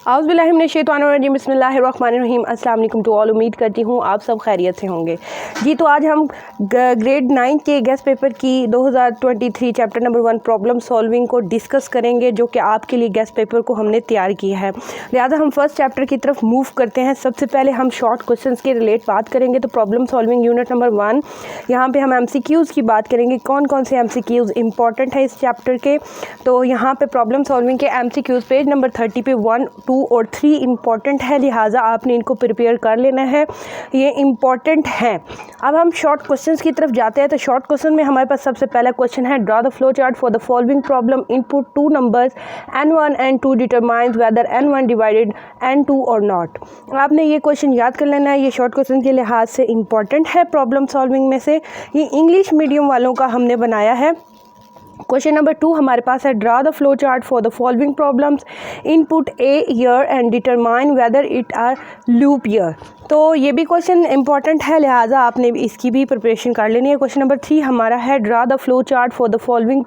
औज़ुबिल्लाहिमिनश्शैतानिर्रजीम बिस्मिल्लाहिर्रहमानिर्रहीम। अस्सलाम वालेकुम टू ऑल। उम्मीद करती हूँ आप सब खैरियत से होंगे। जी तो आज हम ग्रेड 9 के गेस्ट पेपर की 2023 चैप्टर नंबर 1 प्रॉब्लम सॉल्विंग को डिस्कस करेंगे, जो कि आपके लिए गेस्ट पेपर को हमने तैयार किया है। लिहाजा हम फर्स्ट चैप्टर की तरफ मूव करते हैं। सबसे पहले हम शॉर्ट क्वेश्चंस के रिलेट बात करेंगे। तो प्रॉब्लम सॉल्विंग यूनिट नंबर 1, यहाँ पे हम MCQs की बात करेंगे। कौन कौन से MCQs इंपॉर्टेंट है इस चैप्टर के। तो यहाँ पे प्रॉब्लम सॉल्विंग के MCQs पेज नंबर 30 पे 1, 2 और 3 इंपॉर्टेंट है, लिहाजा आपने इनको प्रिपेयर कर लेना है, ये इंपॉर्टेंट हैं। अब हम शॉर्ट क्वेश्चंस की तरफ जाते हैं। तो शॉर्ट क्वेश्चन में हमारे पास सबसे पहला क्वेश्चन है, draw the flow chart for the following problem, input 2 numbers n1 n2 determines weather n1 divided n2 और नॉट। आपने ये क्वेश्चन याद कर लेना है, ये शॉर्ट क्वेश्चन के लिहाज से इंपॉर्टेंट है प्रॉब्लम सॉल्विंग में से। ये इंग्लिश मीडियम वालों का हमने बनाया है। क्वेश्चन नंबर 2 हमारे पास है, draw the flow chart for the following problems, input a year and determine whether it are leap year. तो ये भी क्वेश्चन इंपॉर्टेंट है, लिहाजा आपने इसकी भी प्रिपरेशन कर लेनी है। क्वेश्चन नंबर 3 हमारा है, draw the flow chart for the following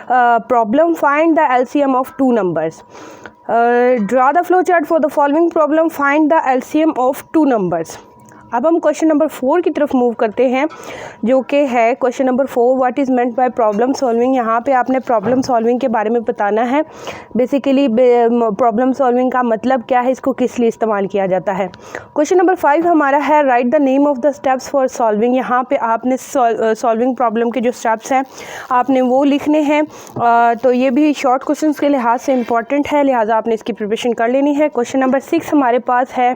problem, find the LCM of 2 numbers. Draw the flow chart for the following problem, find the LCM of 2 numbers. अब हम क्वेश्चन नंबर 4 की तरफ move करते हैं, जो कि है question number 4, what is meant by problem solving. यहाँ पे आपने प्रॉब्लम सॉल्विंग के बारे में बताना है। बेसिकली प्रॉब्लम सॉल्विंग का मतलब क्या है, इसको किस लिए इस्तेमाल किया जाता है। क्वेश्चन नंबर 5 हमारा है, right the name of the steps for solving. यहाँ पे आपने सॉल्विंग प्रॉब्लम के जो स्टेप्स हैं आपने वो लिखने हैं। तो ये भी शॉर्ट क्वेश्चन के लिहाज से इंपॉर्टेंट है, लिहाजा आपने इसकी प्रिपरेशन कर लेनी है। क्वेश्चन नंबर 6 हमारे पास है,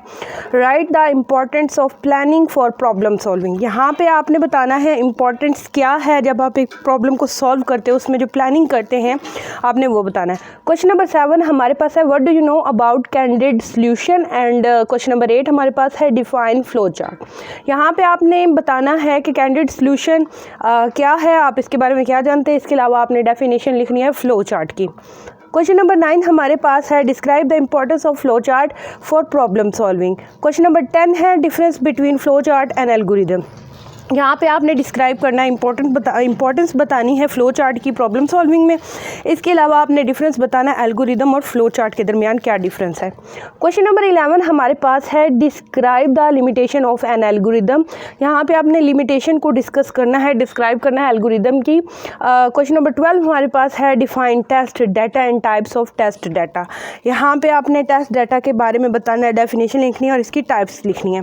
right the importance of planning for problem solving. यहाँ पे आपने बताना है इम्पॉर्टेंस क्या है, जब आप एक प्रॉब्लम को सॉल्व करते हो उसमें जो प्लानिंग करते हैं आपने वो बताना है। क्वेश्चन नंबर 7 हमारे पास है, what do you know about candidate solution. And question number 8 हमारे पास है, डिफाइन फ्लो चार्ट। यहाँ पे आपने बताना है कि कैंडिडेट सॉल्यूशन क्या है, आप इसके बारे में क्या जानते हैं। इसके अलावा आपने डेफिनेशन लिखनी है फ्लो चार्ट की। क्वेश्चन नंबर 9 हमारे पास है, describe the importance of flow chart for problem solving. Question number 10 है, difference between flow chart and algorithm. यहाँ पे आपने डिस्क्राइब करना है, इंपॉर्टेंस बतानी है फ्लो चार्ट की प्रॉब्लम सॉल्विंग में। इसके अलावा आपने डिफरेंस बताना है एल्गोरिदम और फ्लो चार्ट के दरमियान क्या डिफरेंस है। क्वेश्चन नंबर 11 हमारे पास है, describe the limitation of N algorithm. यहाँ पे आपने लिमिटेशन को डिस्कस करना है, डिस्क्राइब करना है एल्गोरिदम की। क्वेश्चन नंबर 12 हमारे पास है, define test data and types of test data. यहाँ पे आपने टेस्ट डाटा के बारे में बताना है, डेफिनेशन लिखनी है और इसकी टाइप्स लिखनी है।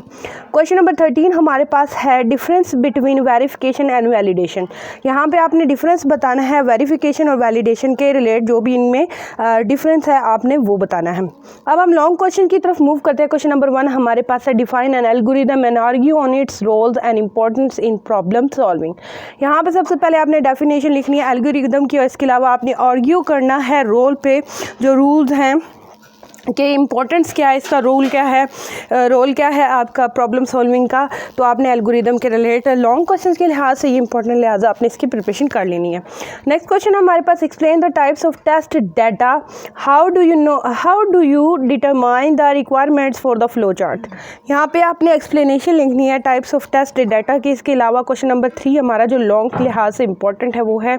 क्वेश्चन नंबर 13 हमारे पास है, difference between verification and validation. यहाँ पे आपने डिफरेंस बताना है वेरिफिकेशन और वैलिडेशन के रिलेट, जो भी इनमें डिफरेंस है आपने वो बताना है। अब हम लॉन्ग क्वेश्चन की तरफ मूव करते हैं। क्वेश्चन नंबर 1 हमारे पास है, define an algorithm and argue on its roles and importance in problem solving. यहाँ पे सबसे पहले आपने डेफिनेशन लिखनी है एल्गोरिदम की और इसके अलावा आपने आर्ग्यू करना है रोल पे, जो रूल्स हैं कि इम्पोर्टेंस क्या है, इसका रोल क्या है आपका प्रॉब्लम सॉल्विंग का। तो आपने एल्गोरिदम के रिलेट लॉन्ग क्वेश्चन के लिहाज से ये इंपॉर्टेंट, लिहाजा आपने इसकी प्रिपरेशन कर लेनी है। नेक्स्ट क्वेश्चन हमारे पास, explain the types of test data, how do you determine the requirements for the flow chart. यहाँ पे आपने एक्सप्लेनेशन लिखनी है टाइप्स ऑफ टेस्ट डाटा की। इसके अलावा क्वेश्चन नंबर 3 हमारा जो लॉन्ग के लिहाज से इंपॉर्टेंट है वो है,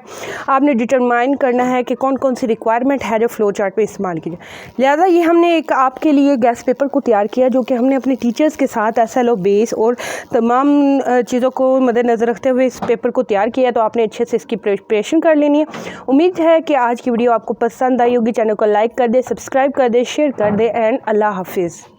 आपने डिटरमाइन करना है कि कौन कौन सी रिक्वायरमेंट है जो फ्लो चार्ट पर इस्तेमाल की जाए। लिहाजा ये हमने एक आपके लिए गेस्ट पेपर को तैयार किया, जो कि हमने अपने टीचर्स के साथ SLO बेस और तमाम चीज़ों को मद्देनज़र रखते हुए इस पेपर को तैयार किया। तो आपने अच्छे से इसकी प्रिपरेशन कर लेनी है। उम्मीद है कि आज की वीडियो आपको पसंद आई होगी। चैनल को लाइक कर दे, सब्सक्राइब कर दे, शेयर कर दे एंड अल्लाह हाफिज़।